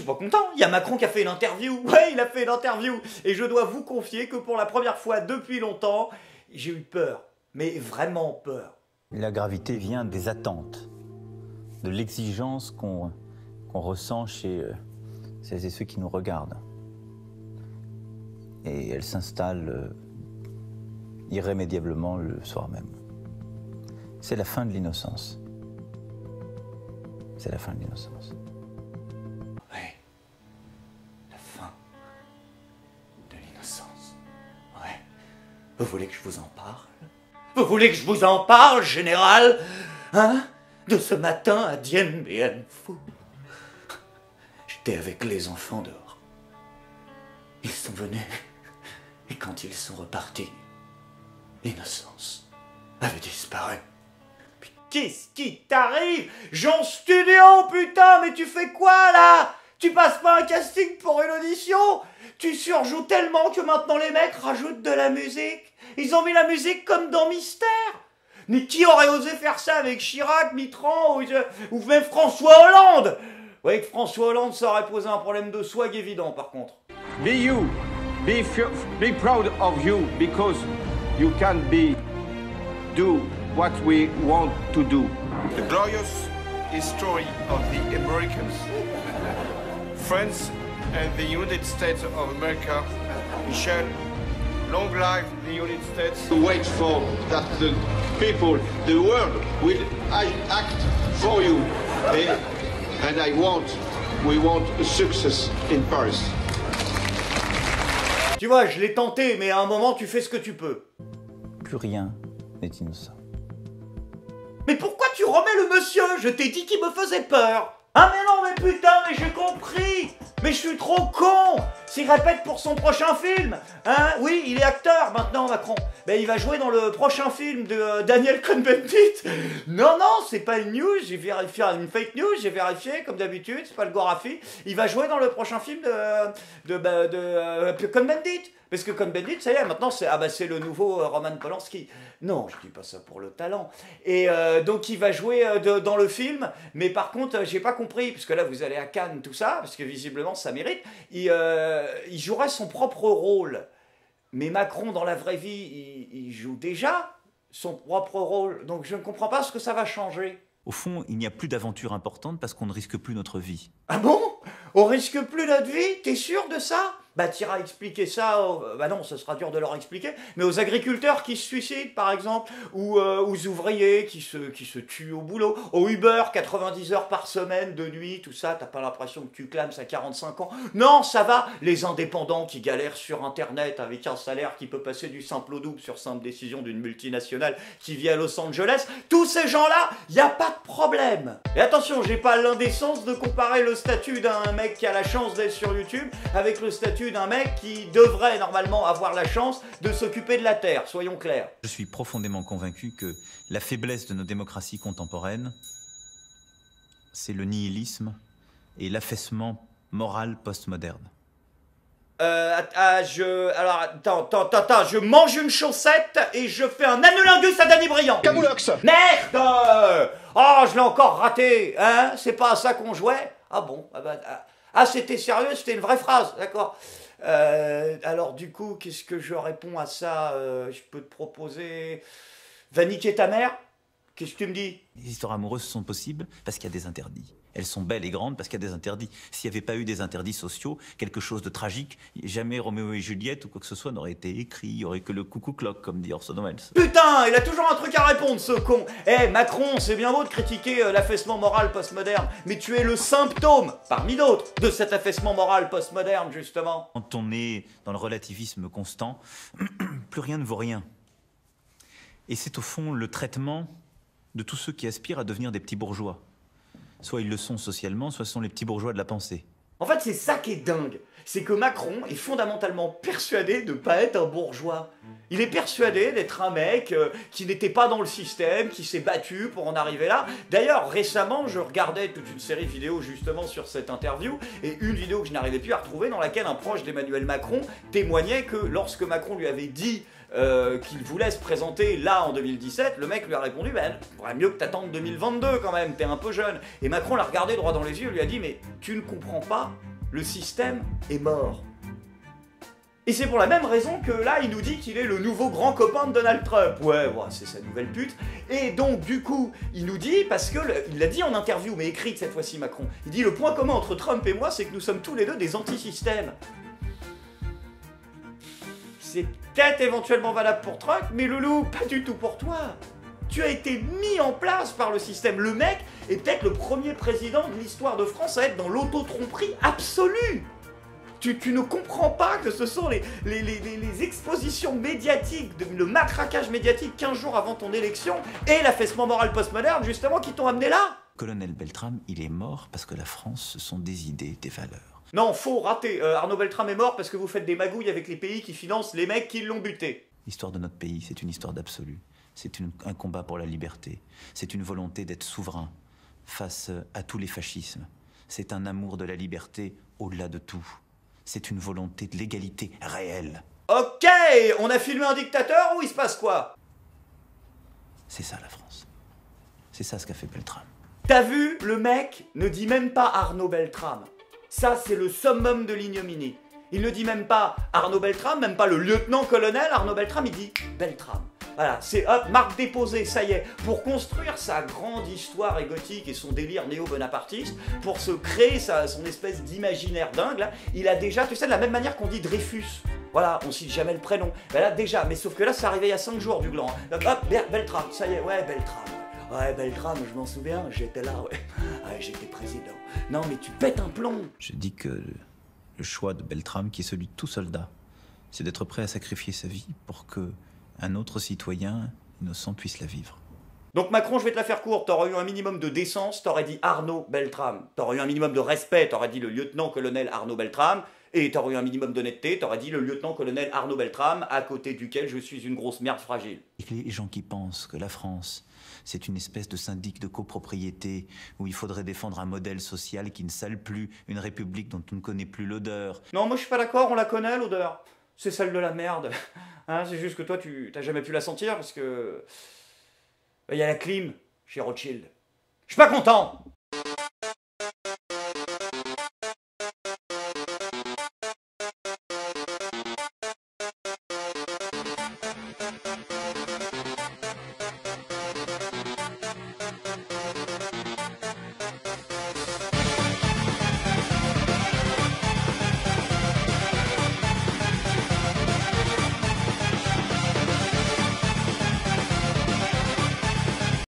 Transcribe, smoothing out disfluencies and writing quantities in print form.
suis pas content. Il y a Macron qui a fait une interview. Ouais, il a fait une interview. Et je dois vous confier que pour la première fois depuis longtemps, j'ai eu peur. Mais vraiment peur. La gravité vient des attentes, de l'exigence qu'on ressent chez celles et ceux qui nous regardent. Et elle s'installe irrémédiablement le soir même. C'est la fin de l'innocence. C'est la fin de l'innocence. Ouais. La fin de l'innocence. Ouais. Vous voulez que je vous en parle? Vous voulez que je vous en parle, général? Hein? De ce matin à Dien Bien Phu. J'étais avec les enfants dehors. Ils sont venus. Et quand ils sont repartis, l'innocence avait disparu. Puis qu'est-ce qui t'arrive? Jean Studio, putain, mais tu fais quoi là? Tu passes pas un casting pour une audition? Tu surjoues tellement que maintenant les mecs rajoutent de la musique. Ils ont mis la musique comme dans Mystère. Mais qui aurait osé faire ça avec Chirac, Mitterrand ou même François Hollande? Vous voyez que François Hollande, ça aurait posé un problème de swag évident par contre. Be you. Be proud of you because you can do what we want to do. The glorious history of the Americans, France and the United States of America. Michel, long live the United States. Wait for that the people, the world will act for you. And we want a success in Paris. Tu vois, je l'ai tenté, mais à un moment, tu fais ce que tu peux. Plus rien n'est innocent. Mais pourquoi tu remets le monsieur? Je t'ai dit qu'il me faisait peur. Ah mais non, mais putain, mais j'ai compris. Mais je suis trop con. S'il répète pour son prochain film. Hein? Oui, il est acteur maintenant, Macron. Ben, il va jouer dans le prochain film de Daniel Cohn-Bendit. Non, non, c'est pas une news, j'ai vérifié, une fake news, j'ai vérifié, comme d'habitude, c'est pas le Gorafi. Il va jouer dans le prochain film de Cohn-Bendit. Parce que Cohn-Bendit, ça y est, maintenant, c'est le nouveau Roman Polanski. Non, je dis pas ça pour le talent. Et donc, il va jouer dans le film, mais par contre, j'ai pas compris, parce que là, vous allez à Cannes, tout ça, parce que visiblement, ça mérite. Il jouerait son propre rôle. Mais Macron, dans la vraie vie, il joue déjà son propre rôle. Donc, je ne comprends pas ce que ça va changer. Au fond, il n'y a plus d'aventure importante parce qu'on ne risque plus notre vie. Ah bon? On risque plus notre vie? T'es sûr de ça? Bah t'iras expliquer ça, bah non, ce sera dur de leur expliquer, mais aux agriculteurs qui se suicident par exemple, ou aux ouvriers qui se tuent au boulot, au Uber, 90 heures par semaine de nuit, tout ça, t'as pas l'impression que tu clames à 45 ans? Non, ça va, les indépendants qui galèrent sur internet avec un salaire qui peut passer du simple au double sur simple décision d'une multinationale qui vit à Los Angeles, tous ces gens-là, y a pas de problème. Et attention, j'ai pas l'indécence de comparer le statut d'un mec qui a la chance d'être sur YouTube avec le statut d'un mec qui devrait normalement avoir la chance de s'occuper de la Terre, soyons clairs. Je suis profondément convaincu que la faiblesse de nos démocraties contemporaines, c'est le nihilisme et l'affaissement moral postmoderne. Alors, attends, je mange une chaussette et je fais un anulingus à Danny Briand. Camoulox. Merde! Oh, je l'ai encore raté, hein? C'est pas à ça qu'on jouait? Ah bon? Ah, c'était sérieux, c'était une vraie phrase, d'accord. Alors du coup, qu'est-ce que je réponds à ça? Je peux te proposer... Va niquer ta mère? Qu'est-ce que tu me dis? Les histoires amoureuses sont possibles parce qu'il y a des interdits. Elles sont belles et grandes parce qu'il y a des interdits. S'il n'y avait pas eu des interdits sociaux, quelque chose de tragique, jamais Roméo et Juliette ou quoi que ce soit n'aurait été écrit. Il n'y aurait que le coucou clock, comme dit Orson Welles. Putain, il a toujours un truc à répondre, ce con. Eh, Macron, c'est bien beau de critiquer l'affaissement moral postmoderne, mais tu es le symptôme, parmi d'autres, de cet affaissement moral postmoderne, justement. Quand on est dans le relativisme constant, plus rien ne vaut rien. Et c'est au fond le traitement de tous ceux qui aspirent à devenir des petits bourgeois. Soit ils le sont socialement, soit ce sont les petits bourgeois de la pensée. En fait, c'est ça qui est dingue. C'est que Macron est fondamentalement persuadé de ne pas être un bourgeois. Il est persuadé d'être un mec qui n'était pas dans le système, qui s'est battu pour en arriver là. D'ailleurs, récemment, je regardais toute une série de vidéos justement sur cette interview, et une vidéo que je n'arrivais plus à retrouver, dans laquelle un proche d'Emmanuel Macron témoignait que lorsque Macron lui avait dit qu'il voulait se présenter là en 2017, le mec lui a répondu ben, « faudrait mieux que t'attendes 2022 quand même, t'es un peu jeune ». Et Macron l'a regardé droit dans les yeux et lui a dit « mais tu ne comprends pas le système est mort. Et c'est pour la même raison que là, il nous dit qu'il est le nouveau grand copain de Donald Trump. Ouais, c'est sa nouvelle pute. Et donc, du coup, il nous dit, parce que il l'a dit en interview, mais écrite cette fois-ci, Macron, il dit, le point commun entre Trump et moi, c'est que nous sommes tous les deux des anti-systèmes. C'est peut-être éventuellement valable pour Trump, mais Loulou, pas du tout pour toi. Tu as été mis en place par le système. Le mec est peut-être le premier président de l'histoire de France à être dans l'auto-tromperie absolue. Tu ne comprends pas que ce sont les expositions médiatiques, le matraquage médiatique 15 jours avant ton élection et l'affaissement moral postmoderne, justement, qui t'ont amené là. Colonel Beltrame, il est mort parce que la France, ce sont des idées, des valeurs. Non, faux, raté. Arnaud Beltrame est mort parce que vous faites des magouilles avec les pays qui financent les mecs qui l'ont buté. L'histoire de notre pays, c'est une histoire d'absolu. C'est un combat pour la liberté. C'est une volonté d'être souverain face à tous les fascismes. C'est un amour de la liberté au-delà de tout. C'est une volonté de l'égalité réelle. Ok, on a filmé un dictateur ou il se passe quoi? C'est ça la France. C'est ça ce qu'a fait Beltrame. T'as vu, le mec ne dit même pas Arnaud Beltrame. Ça, c'est le summum de l'ignominie. Il ne dit même pas Arnaud Beltrame, même pas le lieutenant-colonel Arnaud Beltrame, il dit Beltrame. Voilà, c'est hop, marque déposée, ça y est. Pour construire sa grande histoire égotique et son délire néo-bonapartiste, pour se créer son espèce d'imaginaire dingue, là, il a déjà, tu sais, de la même manière qu'on dit Dreyfus. Voilà, on cite jamais le prénom. Ben là, déjà, mais sauf que là, ça arrivait il y a 5 jours du gland. Donc hop, Beltrame, ça y est, ouais, Beltrame. Ouais, Beltrame, je m'en souviens, j'étais là, ouais. Ouais, j'étais président. Non, mais tu pètes un plomb. Je dis que le choix de Beltrame, qui est celui de tout soldat, c'est d'être prêt à sacrifier sa vie pour que un autre citoyen innocent puisse la vivre. Donc Macron, je vais te la faire courte, t'aurais eu un minimum de décence, t'aurais dit Arnaud Beltrame. T'aurais eu un minimum de respect, t'aurais dit le lieutenant-colonel Arnaud Beltrame. Et t'aurais eu un minimum d'honnêteté, t'aurais dit le lieutenant-colonel Arnaud Beltrame, à côté duquel je suis une grosse merde fragile. Et les gens qui pensent que la France, c'est une espèce de syndic de copropriété où il faudrait défendre un modèle social qui ne sale plus, une république dont on ne connaît plus l'odeur. Non, moi je suis pas d'accord, on la connaît l'odeur. C'est celle de la merde. Hein, c'est juste que toi, tu t'as jamais pu la sentir parce que... Il y a la clim chez Rothschild. Je suis pas content.